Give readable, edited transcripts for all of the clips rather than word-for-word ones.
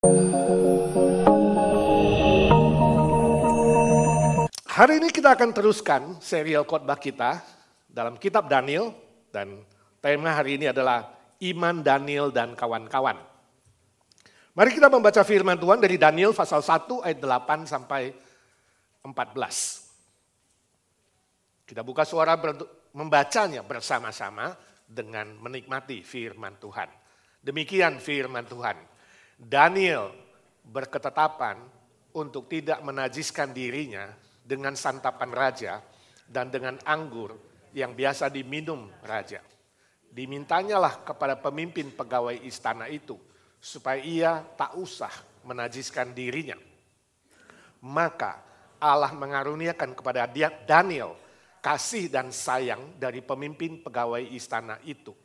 Hari ini kita akan teruskan serial khotbah kita dalam kitab Daniel, dan tema hari ini adalah Iman Daniel dan kawan-kawan. Mari kita membaca firman Tuhan dari Daniel pasal 1 ayat 8 sampai 14. Kita buka suara membacanya bersama-sama dengan menikmati firman Tuhan. Demikian firman Tuhan. Daniel berketetapan untuk tidak menajiskan dirinya dengan santapan raja dan dengan anggur yang biasa diminum raja. Dimintanyalah kepada pemimpin pegawai istana itu supaya ia tak usah menajiskan dirinya. Maka Allah mengaruniakan kepada Daniel kasih dan sayang dari pemimpin pegawai istana itu.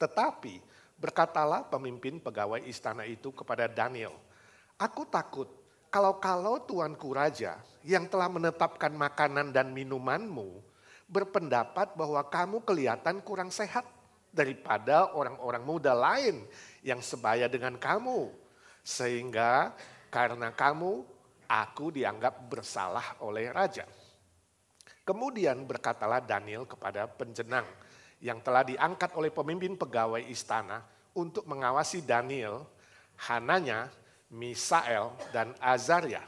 Tetapi berkatalah pemimpin pegawai istana itu kepada Daniel, "Aku takut kalau tuanku raja yang telah menetapkan makanan dan minumanmu berpendapat bahwa kamu kelihatan kurang sehat daripada orang-orang muda lain yang sebaya dengan kamu. Sehingga karena kamu, aku dianggap bersalah oleh raja." Kemudian berkatalah Daniel kepada penjenang yang telah diangkat oleh pemimpin pegawai istana untuk mengawasi Daniel, Hananya, Misael, dan Azaria.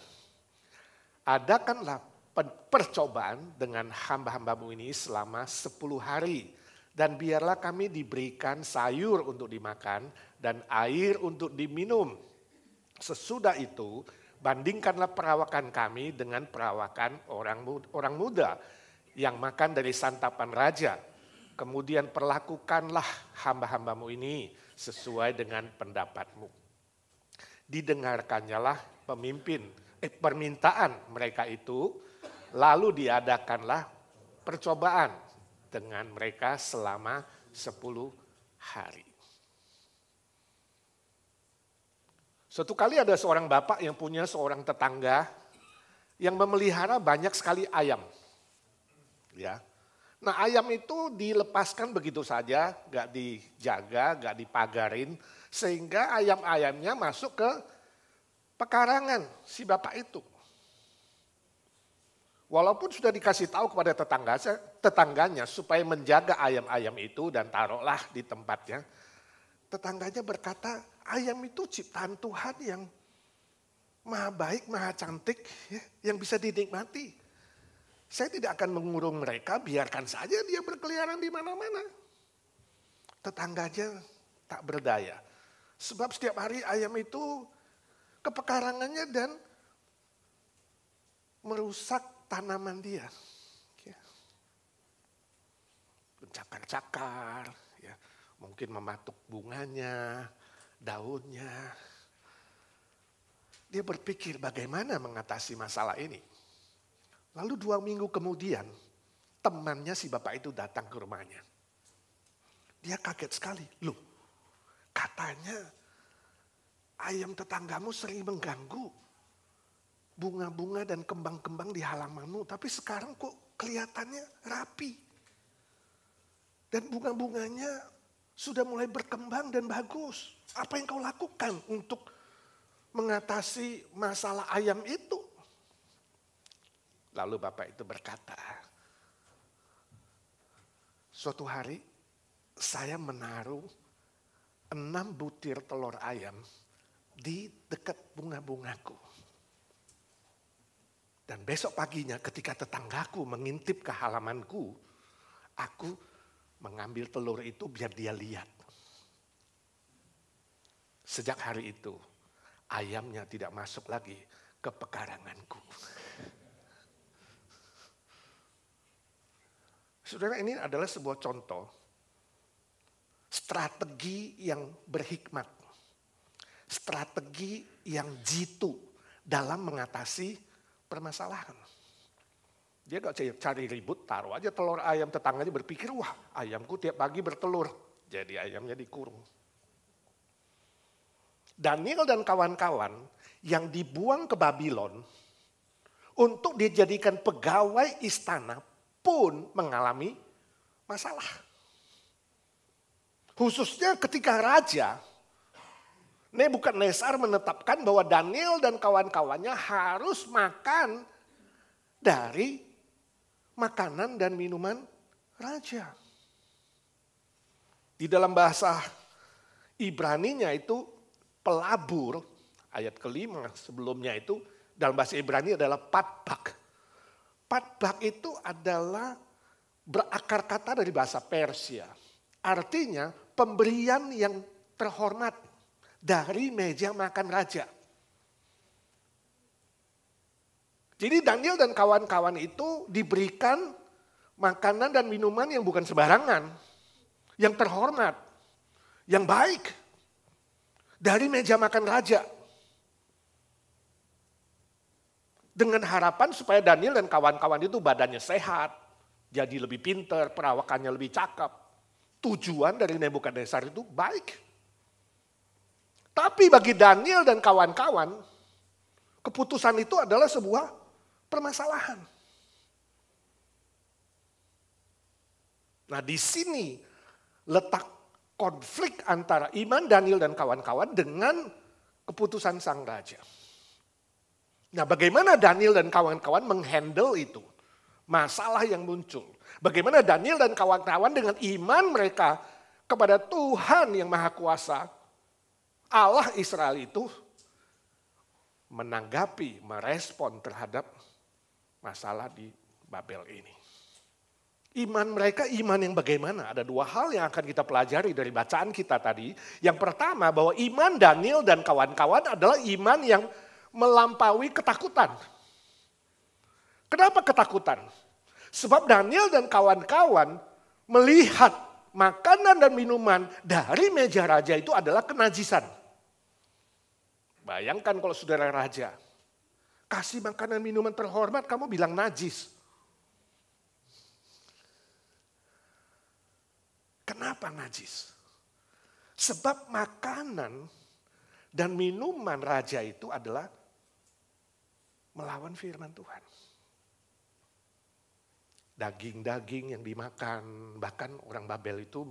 Adakanlah percobaan dengan hamba-hambamu ini selama 10 hari. Dan biarlah kami diberikan sayur untuk dimakan dan air untuk diminum. Sesudah itu, bandingkanlah perawakan kami dengan perawakan orang muda yang makan dari santapan raja. Kemudian perlakukanlah hamba-hambamu ini sesuai dengan pendapatmu. Didengarkannyalah permintaan mereka itu, lalu diadakanlah percobaan dengan mereka selama 10 hari. Suatu kali ada seorang bapak yang punya seorang tetangga yang memelihara banyak sekali ayam. Ya. Nah, ayam itu dilepaskan begitu saja, gak dijaga, gak dipagarin, sehingga ayam-ayamnya masuk ke pekarangan si bapak itu. Walaupun sudah dikasih tahu kepada tetangganya supaya menjaga ayam-ayam itu dan taruhlah di tempatnya, tetangganya berkata, ayam itu ciptaan Tuhan yang maha baik, maha cantik, ya, yang bisa dinikmati. Saya tidak akan mengurung mereka, biarkan saja dia berkeliaran di mana-mana. Tetangganya tak berdaya. Sebab setiap hari ayam itu ke pekarangannya dan merusak tanaman dia. Mencakar-cakar, ya, mungkin mematuk bunganya, daunnya. Dia berpikir bagaimana mengatasi masalah ini. Lalu 2 minggu kemudian, temannya si bapak itu datang ke rumahnya. Dia kaget sekali. Loh, katanya ayam tetanggamu sering mengganggu bunga-bunga dan kembang-kembang di halamanmu. Tapi sekarang kok kelihatannya rapi. Dan bunga-bunganya sudah mulai berkembang dan bagus. Apa yang kau lakukan untuk mengatasi masalah ayam itu? Lalu bapak itu berkata, suatu hari saya menaruh 6 butir telur ayam di dekat bunga-bungaku. Dan besok paginya ketika tetanggaku mengintip ke halamanku, aku mengambil telur itu biar dia lihat. Sejak hari itu, ayamnya tidak masuk lagi ke pekaranganku. Saudara, ini adalah sebuah contoh strategi yang berhikmat. Strategi yang jitu dalam mengatasi permasalahan. Dia gak cari ribut, taruh aja telur ayam, tetangganya berpikir, wah ayamku tiap pagi bertelur. Jadi ayamnya dikurung. Daniel dan kawan-kawan yang dibuang ke Babylon untuk dijadikan pegawai istana pun mengalami masalah. Khususnya ketika raja Nebukadnezar menetapkan bahwa Daniel dan kawan-kawannya harus makan dari makanan dan minuman raja. Di dalam bahasa Ibraninya itu pelabur, ayat kelima sebelumnya itu dalam bahasa Ibrani adalah patbak. Patbak itu adalah berakar kata dari bahasa Persia. Artinya pemberian yang terhormat dari meja makan raja. Jadi Daniel dan kawan-kawan itu diberikan makanan dan minuman yang bukan sembarangan, yang terhormat, yang baik dari meja makan raja. Dengan harapan supaya Daniel dan kawan-kawan itu badannya sehat, jadi lebih pintar, perawakannya lebih cakep. Tujuan dari Nebukadnezar itu baik. Tapi bagi Daniel dan kawan-kawan, keputusan itu adalah sebuah permasalahan. Nah, di sini letak konflik antara iman Daniel dan kawan-kawan dengan keputusan sang raja. Nah, bagaimana Daniel dan kawan-kawan menghandle itu? Masalah yang muncul. Bagaimana Daniel dan kawan-kawan dengan iman mereka kepada Tuhan yang Maha Kuasa, Allah Israel itu menanggapi, merespon terhadap masalah di Babel ini. Iman mereka iman yang bagaimana? Ada dua hal yang akan kita pelajari dari bacaan kita tadi. Yang pertama bahwa iman Daniel dan kawan-kawan adalah iman yang melampaui ketakutan. Kenapa ketakutan? Sebab Daniel dan kawan-kawan melihat makanan dan minuman dari meja raja itu adalah kenajisan. Bayangkan kalau saudara raja, kasih makanan minuman terhormat, kamu bilang najis. Kenapa najis? Sebab makanan dan minuman raja itu adalah melawan firman Tuhan. Daging-daging yang dimakan, bahkan orang Babel itu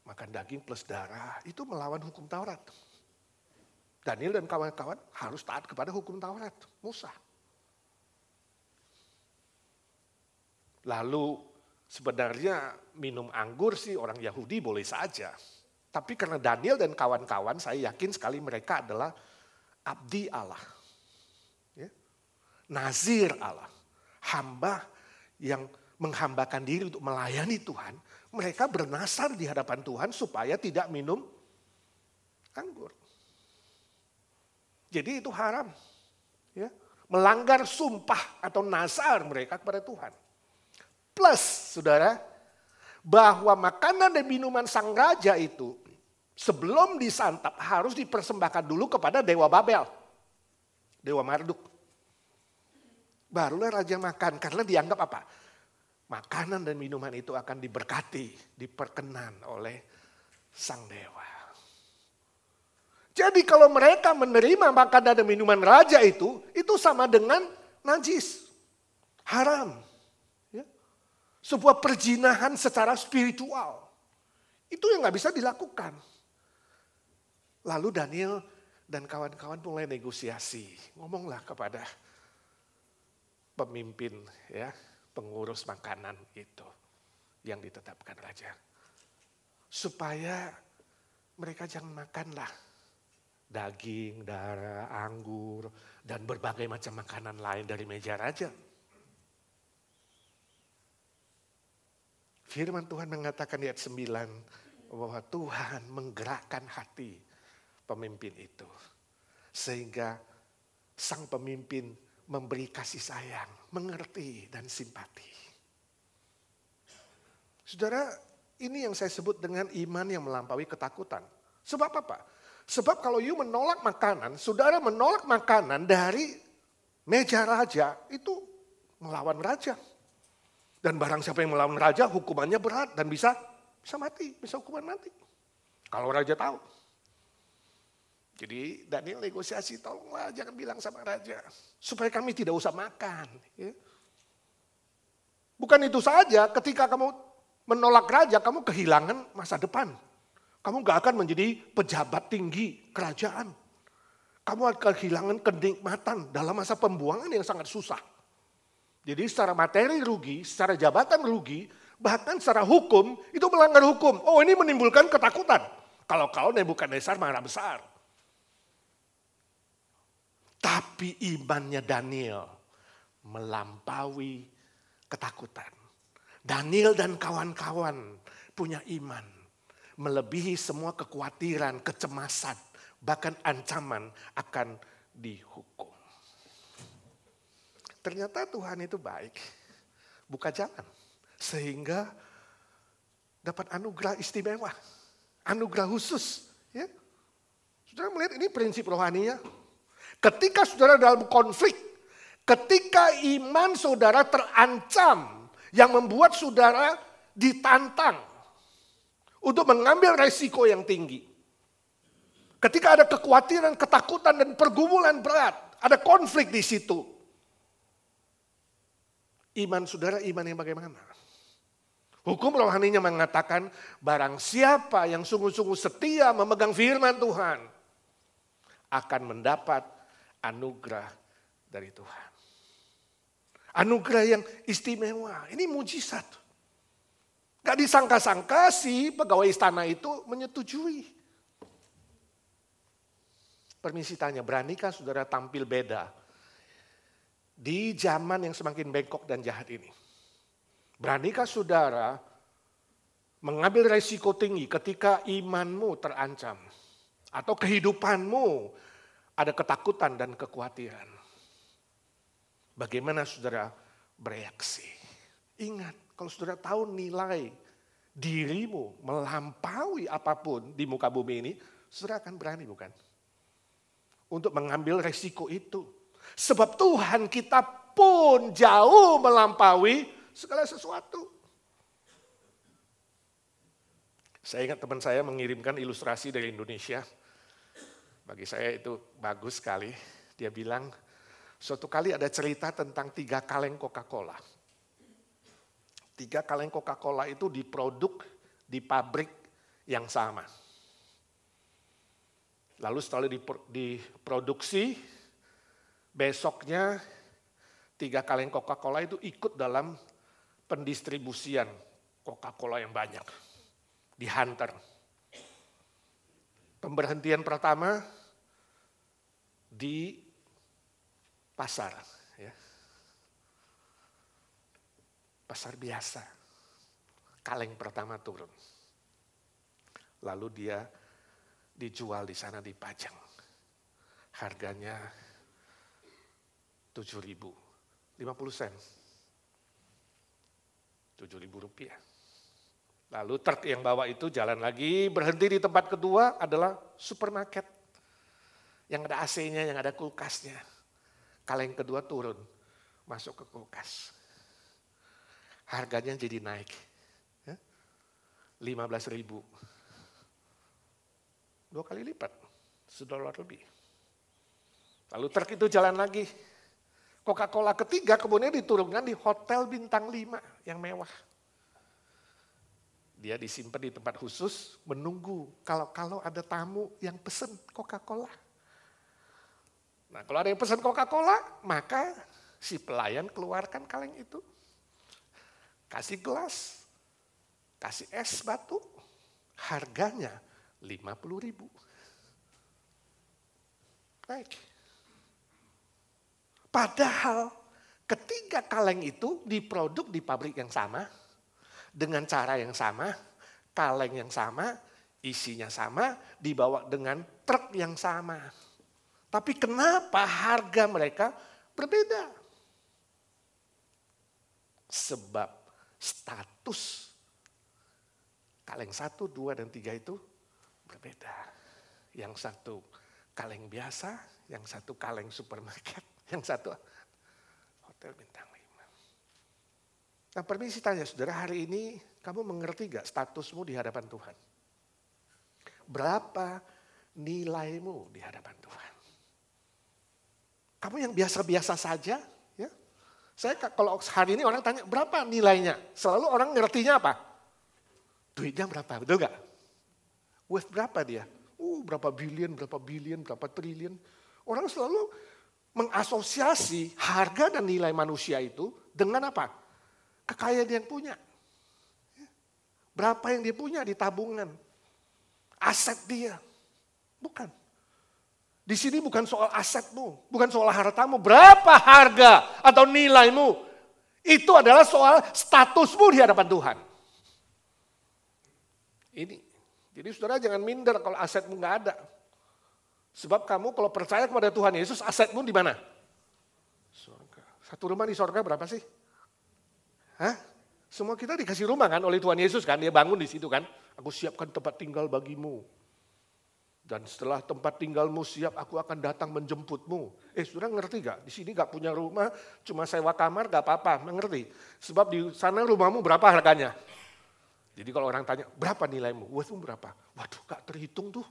makan daging plus darah, itu melawan hukum Taurat. Daniel dan kawan-kawan harus taat kepada hukum Taurat, Musa. Lalu sebenarnya minum anggur sih orang Yahudi boleh saja. Tapi karena Daniel dan kawan-kawan saya yakin sekali mereka adalah abdi Allah. Ya. Nazir Allah. Hamba yang menghambakan diri untuk melayani Tuhan. Mereka bernasar di hadapan Tuhan supaya tidak minum anggur. Jadi itu haram. Ya. Melanggar sumpah atau nazar mereka kepada Tuhan. Plus saudara, bahwa makanan dan minuman sang raja itu sebelum disantap harus dipersembahkan dulu kepada Dewa Babel. Dewa Marduk. Barulah raja makan karena dianggap apa? Makanan dan minuman itu akan diberkati, diperkenan oleh sang dewa. Jadi kalau mereka menerima makanan dan minuman raja itu sama dengan najis, haram. Ya. Sebuah perzinahan secara spiritual. Itu yang gak bisa dilakukan. Lalu Daniel dan kawan-kawan mulai negosiasi. Ngomonglah kepada pemimpin, ya, pengurus makanan itu yang ditetapkan raja. Supaya mereka jangan makanlah daging, darah, anggur, dan berbagai macam makanan lain dari meja raja. Firman Tuhan mengatakan di ayat 9 bahwa Tuhan menggerakkan hati pemimpin itu. Sehingga sang pemimpin memberi kasih sayang, mengerti dan simpati. Saudara, ini yang saya sebut dengan iman yang melampaui ketakutan. Sebab apa? Sebab kalau you menolak makanan, saudara menolak makanan dari meja raja, itu melawan raja. Dan barang siapa yang melawan raja, hukumannya berat dan bisa mati, bisa hukuman mati. Kalau raja tahu. Jadi Daniel negosiasi, tolonglah jangan bilang sama raja. Supaya kami tidak usah makan. Ya. Bukan itu saja, ketika kamu menolak raja, kamu kehilangan masa depan. Kamu gak akan menjadi pejabat tinggi kerajaan. Kamu akan kehilangan kenikmatan dalam masa pembuangan yang sangat susah. Jadi secara materi rugi, secara jabatan rugi, bahkan secara hukum itu melanggar hukum. Oh, ini menimbulkan ketakutan. Kalau Nebukadnezar marah besar. Tapi imannya Daniel melampaui ketakutan. Daniel dan kawan-kawan punya iman. Melebihi semua kekhawatiran, kecemasan, bahkan ancaman akan dihukum. Ternyata Tuhan itu baik, buka jalan. Sehingga dapat anugerah istimewa, anugerah khusus. Ya. Saudara melihat ini prinsip rohaninya. Ketika saudara dalam konflik, ketika iman saudara terancam, yang membuat saudara ditantang untuk mengambil resiko yang tinggi. Ketika ada kekhawatiran, ketakutan, dan pergumulan berat, ada konflik di situ. Iman saudara, iman yang bagaimana? Hukum rohaninya mengatakan, barang siapa yang sungguh-sungguh setia memegang firman Tuhan, akan mendapat anugerah dari Tuhan. Anugerah yang istimewa, ini mujizat. Gak disangka-sangka si pegawai istana itu menyetujui. Permisi tanya, beranikah saudara tampil beda di zaman yang semakin bengkok dan jahat ini? Beranikah saudara mengambil resiko tinggi ketika imanmu terancam? Atau kehidupanmu ada ketakutan dan kekhawatiran? Bagaimana saudara bereaksi? Ingat, kalau saudara tahu nilai dirimu melampaui apapun di muka bumi ini, saudara akan berani bukan? Untuk mengambil resiko itu. Sebab Tuhan kita pun jauh melampaui segala sesuatu. Saya ingat teman saya mengirimkan ilustrasi dari Indonesia. Bagi saya itu bagus sekali. Dia bilang, suatu kali ada cerita tentang 3 kaleng Coca-Cola. 3 kaleng Coca-Cola itu diproduk di pabrik yang sama. Lalu setelah diproduksi, besoknya 3 kaleng Coca-Cola itu ikut dalam pendistribusian Coca-Cola yang banyak. Dihantar. Pemberhentian pertama di pasar. Ya. Pasar biasa. Kaleng pertama turun. Lalu dia dijual di sana dipajang. Harganya 7.000, 50 sen. 7.000 rupiah. Lalu truk yang bawa itu jalan lagi, berhenti di tempat kedua adalah supermarket. Yang ada AC-nya, yang ada kulkasnya. Kaleng kedua turun, masuk ke kulkas. Harganya jadi naik. 15.000. 2 kali lipat, $1 lebih. Lalu truk itu jalan lagi. Coca-Cola ketiga kemudian diturunkan di hotel bintang 5 yang mewah. Dia disimpan di tempat khusus menunggu kalau ada tamu yang pesen Coca-Cola. Nah kalau ada yang pesen Coca-Cola maka si pelayan keluarkan kaleng itu. Kasih gelas, kasih es batu, harganya 50.000. Baik. Padahal ketiga kaleng itu diproduk di pabrik yang sama, dengan cara yang sama, kaleng yang sama, isinya sama, dibawa dengan truk yang sama. Tapi kenapa harga mereka berbeda? Sebab status kaleng 1, 2, dan 3 itu berbeda. Yang satu kaleng biasa, yang satu kaleng supermarket, yang satu hotel bintang 5. Nah permisi tanya saudara, hari ini kamu mengerti gak statusmu di hadapan Tuhan? Berapa nilaimu di hadapan Tuhan? Kamu yang biasa-biasa saja, ya? Saya kalau hari ini orang tanya berapa nilainya, selalu orang ngertinya apa? Duitnya berapa, betul gak? Worth berapa dia? Berapa billion, berapa triliun. Orang selalu mengasosiasi harga dan nilai manusia itu dengan apa? Kekayaan yang punya. Berapa yang dia punya di tabungan. Aset dia. Bukan. Di sini bukan soal asetmu, bukan soal hartamu. Berapa harga atau nilaimu. Itu adalah soal statusmu di hadapan Tuhan. Ini. Jadi saudara jangan minder kalau asetmu nggak ada. Sebab kamu kalau percaya kepada Tuhan Yesus, asetmu di mana? Surga. Satu rumah di surga berapa sih? Hah? Semua kita dikasih rumah kan oleh Tuhan Yesus kan, dia bangun di situ kan. Aku siapkan tempat tinggal bagimu. Dan setelah tempat tinggalmu siap, aku akan datang menjemputmu. Saudara ngerti gak? Di sini gak punya rumah, cuma sewa kamar gak apa-apa, mengerti? Sebab di sana rumahmu berapa harganya? Jadi kalau orang tanya, berapa nilaimu? Worthmu berapa? Waduh, gak terhitung tuh.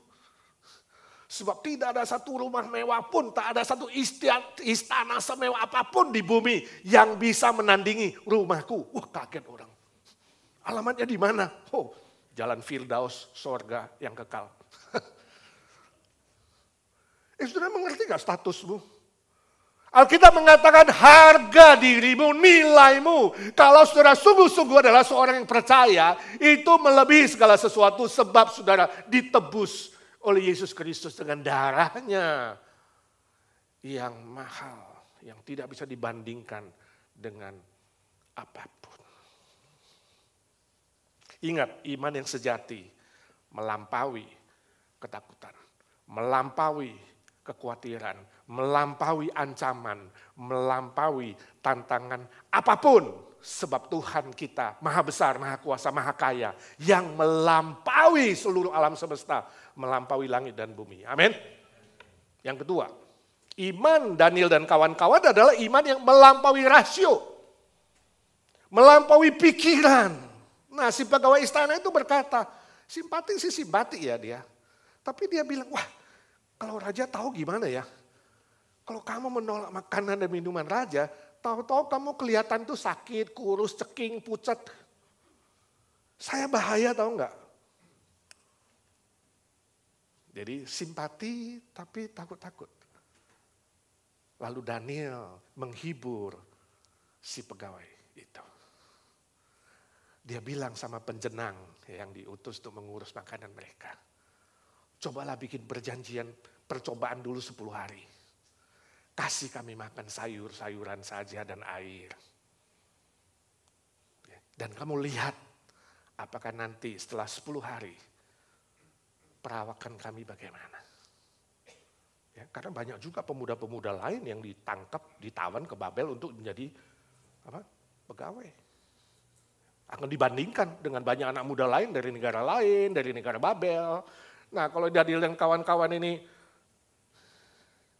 Sebab tidak ada satu rumah mewah pun, tak ada satu istana semewah apapun di bumi yang bisa menandingi rumahku. Wah, kaget orang. Alamatnya di mana? Jalan Firdaus, sorga yang kekal. Saudara mengerti gak statusmu? Alkitab mengatakan harga dirimu, nilaimu. Kalau saudara sungguh-sungguh adalah seorang yang percaya, itu melebihi segala sesuatu sebab saudara ditebus oleh Yesus Kristus dengan darahnya yang mahal, yang tidak bisa dibandingkan dengan apapun. Ingat, iman yang sejati melampaui ketakutan, melampaui kekhawatiran, melampaui ancaman, melampaui tantangan apapun. Sebab Tuhan kita maha besar, maha kuasa, maha kaya. Yang melampaui seluruh alam semesta. Melampaui langit dan bumi. Amin. Yang kedua, iman Daniel dan kawan-kawan adalah iman yang melampaui rasio. Melampaui pikiran. Nah, si pegawai istana itu berkata, simpati sih simpati ya dia. Tapi dia bilang, wah kalau raja tahu gimana ya? Kalau kamu menolak makanan dan minuman raja, tahu-tahu kamu kelihatan tuh sakit, kurus, ceking, pucat. Saya bahaya tahu nggak? Jadi simpati tapi takut-takut. Lalu Daniel menghibur si pegawai itu. Dia bilang sama penjenang yang diutus untuk mengurus makanan mereka. Cobalah bikin perjanjian percobaan dulu 10 hari. Kasih kami makan sayur-sayuran saja dan air. Dan kamu lihat apakah nanti setelah 10 hari perawakan kami bagaimana. Ya, karena banyak juga pemuda-pemuda lain yang ditangkap, ditawan ke Babel untuk menjadi pegawai. Akan dibandingkan dengan banyak anak muda lain dari negara Babel. Nah kalau Daniel dan kawan-kawan ini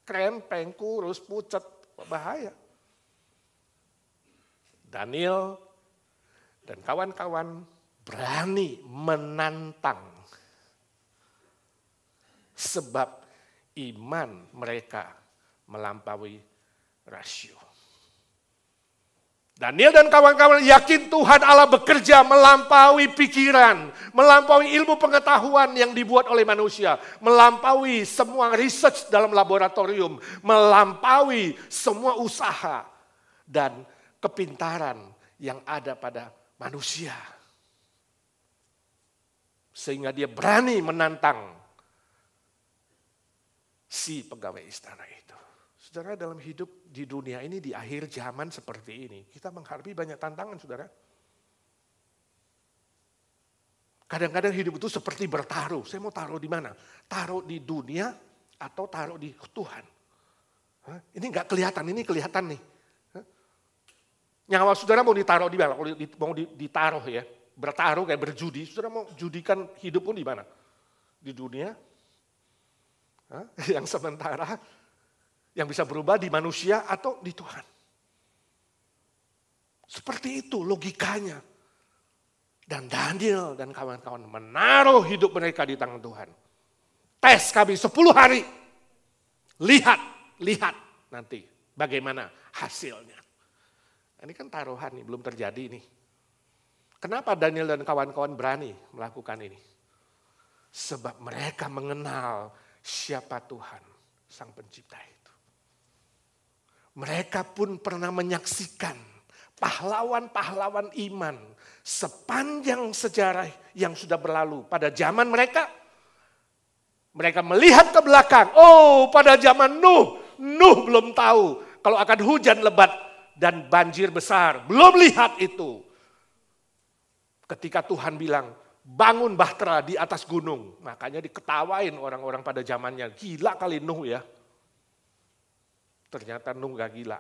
krempeng, kurus, pucat, bahaya. Daniel dan kawan-kawan berani menantang. Sebab iman mereka melampaui rasio. Daniel dan kawan-kawan yakin Tuhan Allah bekerja melampaui pikiran, melampaui ilmu pengetahuan yang dibuat oleh manusia, melampaui semua research dalam laboratorium, melampaui semua usaha dan kepintaran yang ada pada manusia. Sehingga dia berani menantang si pegawai istana itu. Saudara, dalam hidup di dunia ini, di akhir zaman seperti ini, kita menghadapi banyak tantangan, saudara. Kadang-kadang hidup itu seperti bertaruh. Saya mau taruh di mana? Taruh di dunia atau taruh di Tuhan? Ini nggak kelihatan, ini kelihatan nih. Nyawa saudara mau ditaruh di mana? Kalau mau ditaruh ya, bertaruh kayak berjudi. Saudara mau judikan hidup pun di mana? Di dunia? Yang sementara, yang bisa berubah di manusia atau di Tuhan. Seperti itu logikanya. Dan Daniel dan kawan-kawan menaruh hidup mereka di tangan Tuhan. Tes kami 10 hari. Lihat nanti bagaimana hasilnya. Ini kan taruhan nih, belum terjadi nih. Kenapa Daniel dan kawan-kawan berani melakukan ini? Sebab mereka mengenal siapa Tuhan, Sang Pencipta itu. Mereka pun pernah menyaksikan pahlawan-pahlawan iman sepanjang sejarah yang sudah berlalu. Pada zaman mereka melihat ke belakang. Oh, pada zaman Nuh belum tahu kalau akan hujan lebat dan banjir besar. Belum lihat itu. Ketika Tuhan bilang, bangun bahtera di atas gunung. Makanya diketawain orang-orang pada zamannya. Gila kali Nuh ya. Ternyata Nuh gak gila.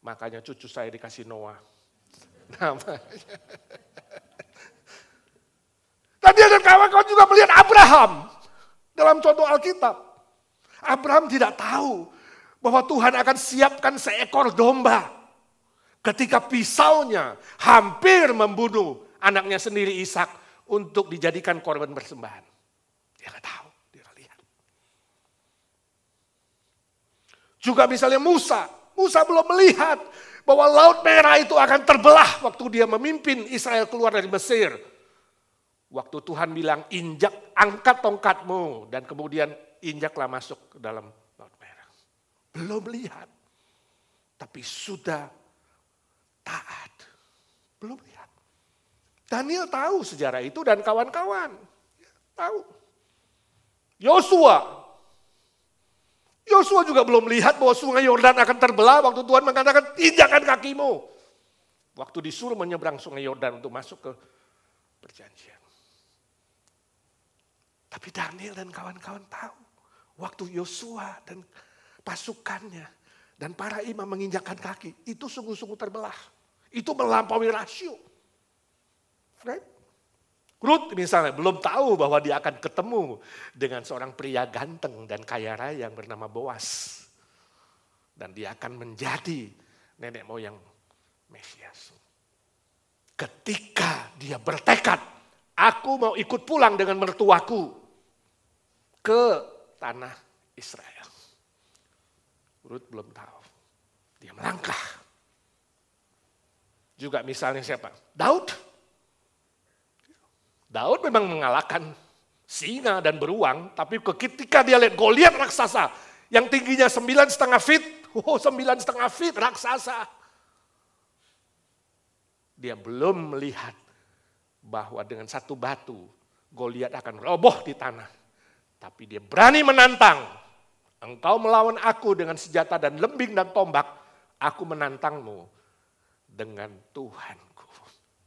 Makanya cucu saya dikasih Noah. Namanya. Tadi ada kawan-kawan juga melihat Abraham. Dalam contoh Alkitab. Abraham tidak tahu bahwa Tuhan akan siapkan seekor domba. Ketika pisaunya hampir membunuh anaknya sendiri Ishak untuk dijadikan korban persembahan. Dia nggak tahu, dia nggak lihat. Juga misalnya Musa belum melihat bahwa Laut Merah itu akan terbelah waktu dia memimpin Israel keluar dari Mesir. Waktu Tuhan bilang, angkat tongkatmu, dan kemudian injaklah masuk ke dalam Laut Merah. Belum lihat, tapi sudah taat. Belum lihat. Daniel tahu sejarah itu dan kawan-kawan. Tahu. Yosua juga belum lihat bahwa sungai Yordan akan terbelah waktu Tuhan mengatakan injakkan kakimu. Waktu disuruh menyeberang sungai Yordan untuk masuk ke perjanjian. Tapi Daniel dan kawan-kawan tahu. Waktu Yosua dan pasukannya dan para imam menginjakkan kaki. Itu sungguh-sungguh terbelah. Itu melampaui rasio. Right? Rut misalnya belum tahu bahwa dia akan ketemu dengan seorang pria ganteng dan kaya raya yang bernama Boas. Dan dia akan menjadi nenek moyang Mesias. Ketika dia bertekad, aku mau ikut pulang dengan mertuaku ke tanah Israel. Rut belum tahu. Dia melangkah. Juga misalnya siapa? Daud memang mengalahkan singa dan beruang, tapi ketika dia lihat Goliat raksasa yang tingginya 9,5 feet, 9,5 feet raksasa. Dia belum melihat bahwa dengan satu batu Goliat akan roboh di tanah. Tapi dia berani menantang. Engkau melawan aku dengan senjata dan lembing dan tombak, aku menantangmu dengan Tuhanku.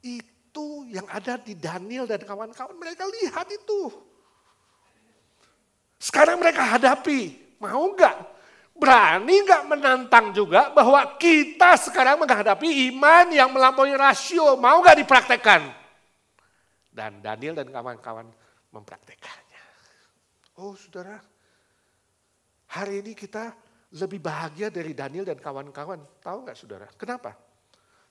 Itu yang ada di Daniel dan kawan-kawan, mereka lihat itu. Sekarang mereka hadapi, mau enggak? Berani enggak menantang juga bahwa kita sekarang menghadapi iman yang melampaui rasio, mau enggak dipraktekkan? Dan Daniel dan kawan-kawan mempraktekannya. Oh saudara, hari ini kita lebih bahagia dari Daniel dan kawan-kawan. Tahu enggak saudara? Kenapa?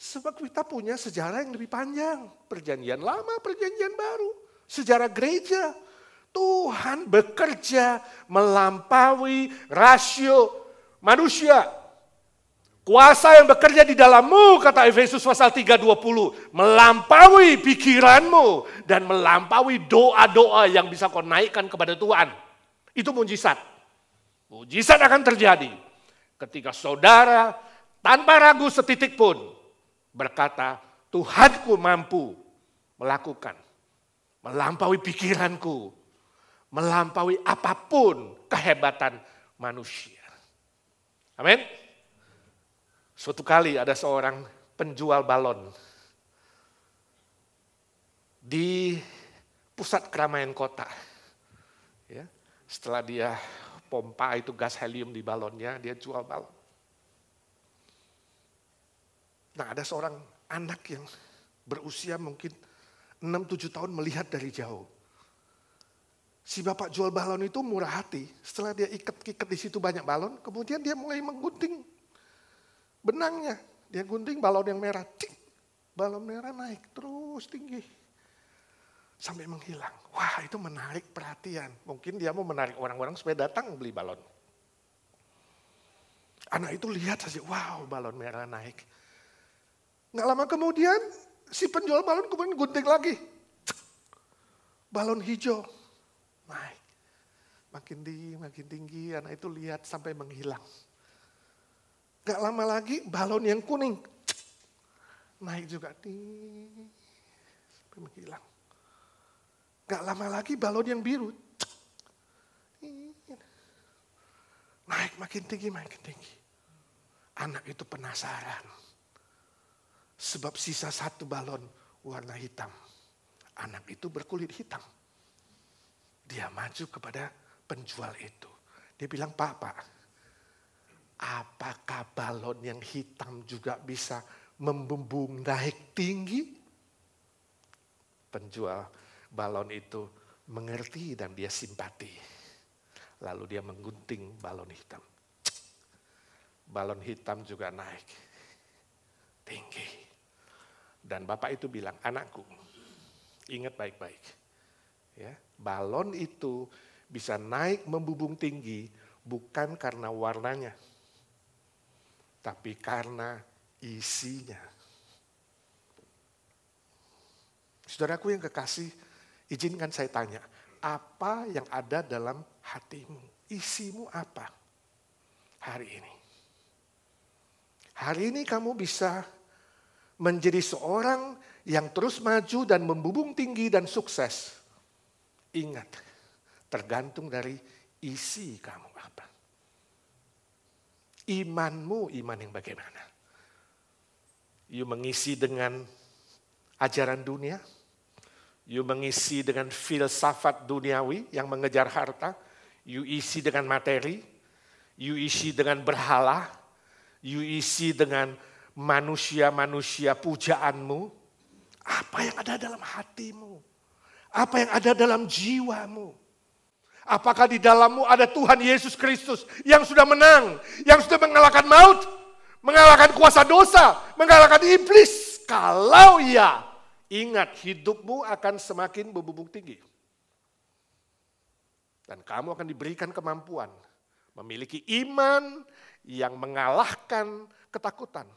Sebab kita punya sejarah yang lebih panjang. Perjanjian lama, perjanjian baru. Sejarah gereja. Tuhan bekerja melampaui rasio manusia. Kuasa yang bekerja di dalammu, kata Efesus pasal 3:20. Melampaui pikiranmu dan melampaui doa-doa yang bisa kau naikkan kepada Tuhan. Itu mujizat. Mujizat akan terjadi ketika saudara tanpa ragu setitik pun berkata, Tuhanku mampu melakukan, melampaui pikiranku, melampaui apapun kehebatan manusia. Amin. Suatu kali ada seorang penjual balon di pusat keramaian kota. Ya, setelah dia pompa itu gas helium di balonnya, dia jual balon. Nah ada seorang anak yang berusia mungkin 6-7 tahun melihat dari jauh. Si bapak jual balon itu murah hati. Setelah dia ikat-ikat di situ banyak balon, kemudian dia mulai menggunting benangnya. Dia gunting balon yang merah. Cik, balon merah naik terus tinggi. Sampai menghilang. Wah itu menarik perhatian. Mungkin dia mau menarik orang-orang supaya datang beli balon. Anak itu lihat saja, wow balon merah naik. Nggak lama kemudian si penjual balon kemudian gunting lagi. Cek, balon hijau. naik. Makin tinggi, anak itu lihat sampai menghilang. Gak lama lagi balon yang kuning, naik juga, sampai menghilang. Gak lama lagi balon yang biru, naik makin tinggi. Anak itu penasaran. Sebab sisa satu balon warna hitam. Anak itu berkulit hitam. Dia maju kepada penjual itu. Dia bilang, Pak, apakah balon yang hitam juga bisa membumbung naik tinggi? Penjual balon itu mengerti dan dia simpati. Lalu dia menggunting balon hitam. Balon hitam juga naik tinggi. Dan bapak itu bilang, anakku, ingat baik-baik. Ya, balon itu bisa naik membumbung tinggi bukan karena warnanya, tapi karena isinya. Saudaraku yang kekasih, izinkan saya tanya, apa yang ada dalam hatimu? Isimu apa hari ini? Hari ini kamu bisa menjadi seorang yang terus maju dan membumbung tinggi dan sukses. Ingat, tergantung dari isi kamu apa. Imanmu, iman yang bagaimana? You mengisi dengan ajaran dunia, you mengisi dengan filsafat duniawi yang mengejar harta, you isi dengan materi, you isi dengan berhala, you isi dengan manusia-manusia pujaanmu. Apa yang ada dalam hatimu? Apa yang ada dalam jiwamu? Apakah di dalammu ada Tuhan Yesus Kristus yang sudah menang, yang sudah mengalahkan maut, mengalahkan kuasa dosa, mengalahkan iblis? Kalau ya, ingat hidupmu akan semakin berbumbung tinggi. Dan kamu akan diberikan kemampuan memiliki iman yang mengalahkan ketakutan.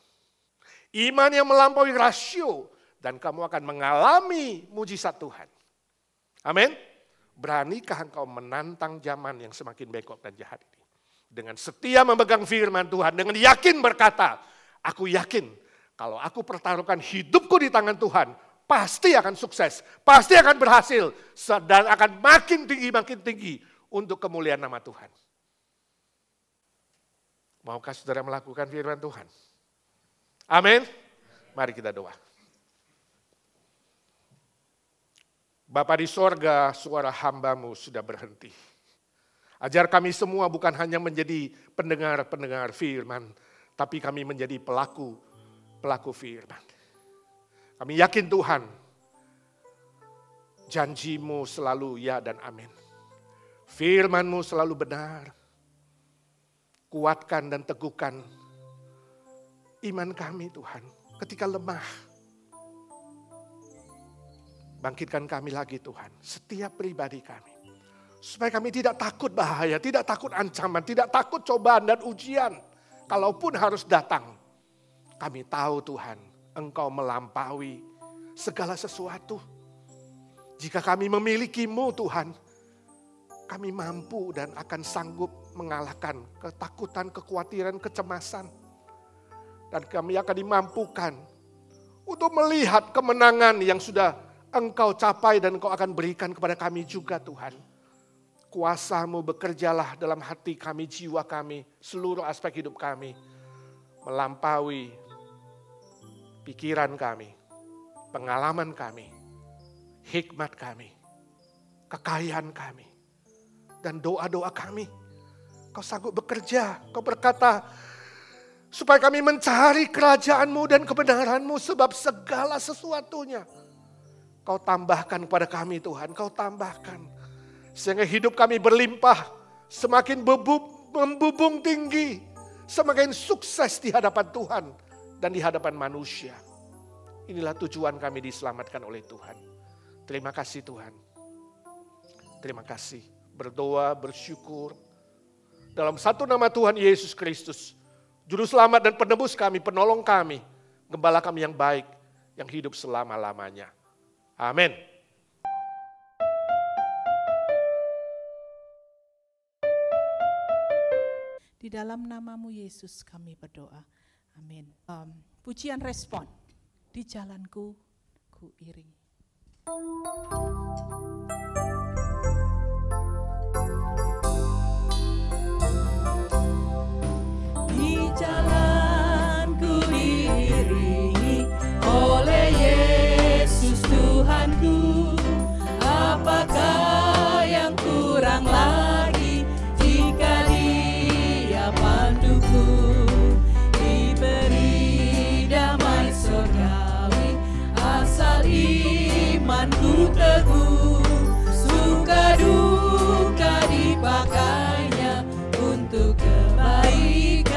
Iman yang melampaui rasio, dan kamu akan mengalami mujizat Tuhan. Amin. Beranikah engkau menantang zaman yang semakin bengkok dan jahat ini? Dengan setia memegang firman Tuhan, dengan yakin berkata, aku yakin kalau aku pertaruhkan hidupku di tangan Tuhan, pasti akan sukses, pasti akan berhasil, dan akan makin tinggi untuk kemuliaan nama Tuhan. Maukah saudara melakukan firman Tuhan? Amin. Mari kita doa. Bapa di sorga, suara hamba-Mu sudah berhenti. Ajar kami semua bukan hanya menjadi pendengar-pendengar firman, tapi kami menjadi pelaku firman. Kami yakin Tuhan, janji-Mu selalu ya dan amin. Firman-Mu selalu benar. Kuatkan dan teguhkan iman kami Tuhan, ketika lemah. Bangkitkan kami lagi Tuhan, setiap pribadi kami. Supaya kami tidak takut bahaya, tidak takut ancaman, tidak takut cobaan dan ujian. Kalaupun harus datang, kami tahu Tuhan, Engkau melampaui segala sesuatu. Jika kami memilikimu Tuhan, kami mampu dan akan sanggup mengalahkan ketakutan, kekhawatiran, kecemasan. Dan kami akan dimampukan untuk melihat kemenangan yang sudah Engkau capai dan Engkau akan berikan kepada kami juga Tuhan. Kuasa-Mu bekerjalah dalam hati kami, jiwa kami, seluruh aspek hidup kami. Melampaui pikiran kami, pengalaman kami, hikmat kami, kekayaan kami, dan doa-doa kami. Kau sanggup bekerja, Kau berkata, supaya kami mencari kerajaan-Mu dan kebenaran-Mu, sebab segala sesuatunya Kau tambahkan kepada kami Tuhan, Kau tambahkan. Sehingga hidup kami berlimpah, semakin membubung tinggi, semakin sukses di hadapan Tuhan dan di hadapan manusia. Inilah tujuan kami diselamatkan oleh Tuhan. Terima kasih Tuhan. Terima kasih. Berdoa, bersyukur. Dalam satu nama Tuhan Yesus Kristus, Juru Selamat dan Penebus kami, penolong kami, Gembala kami yang baik, yang hidup selama-lamanya. Amin. Di dalam nama-Mu Yesus kami berdoa. Amin. Pujian respon. Di jalanku ku iringi. Di jalanku diiringi oleh Yesus Tuhanku. Apakah yang kurang lagi jika Dia panduku? Diberi damai surgawi asal imanku teguh. Suka duka dipakainya untuk kebaikanku.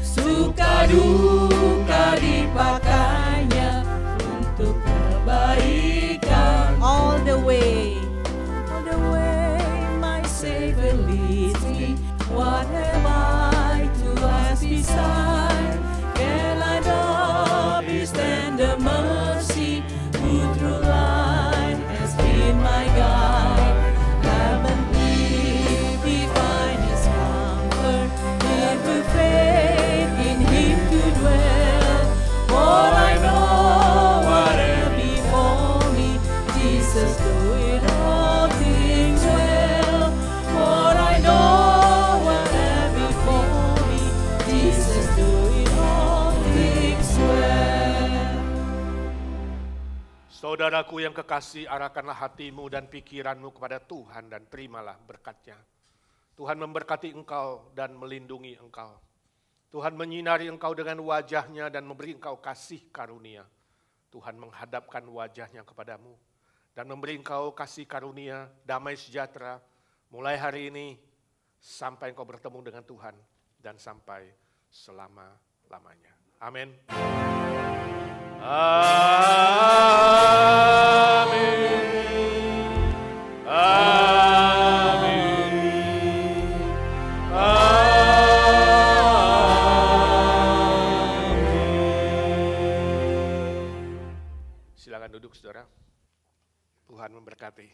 Suka duka dipakainya untuk kebaikan. All the way my Savior leads me. What have I to ask beside? Can I not be tender mercy? Who through life has been my guide? Haven't we find His comfort? Live with faith in Him to dwell. For I know whatever before me, Jesus doing all things well. For I know whatever before me, Jesus doing all things well. Saudaraku yang kekasih, arahkanlah hatimu dan pikiranmu kepada Tuhan dan terimalah berkat-Nya. Tuhan memberkati engkau dan melindungi engkau. Tuhan menyinari engkau dengan wajah-Nya dan memberi engkau kasih karunia. Tuhan menghadapkan wajah-Nya kepadamu dan memberi engkau kasih karunia, damai sejahtera, mulai hari ini sampai engkau bertemu dengan Tuhan dan sampai selama-lamanya. Amin. Amin. Amin. Amin. Silakan duduk, saudara. Tuhan memberkati.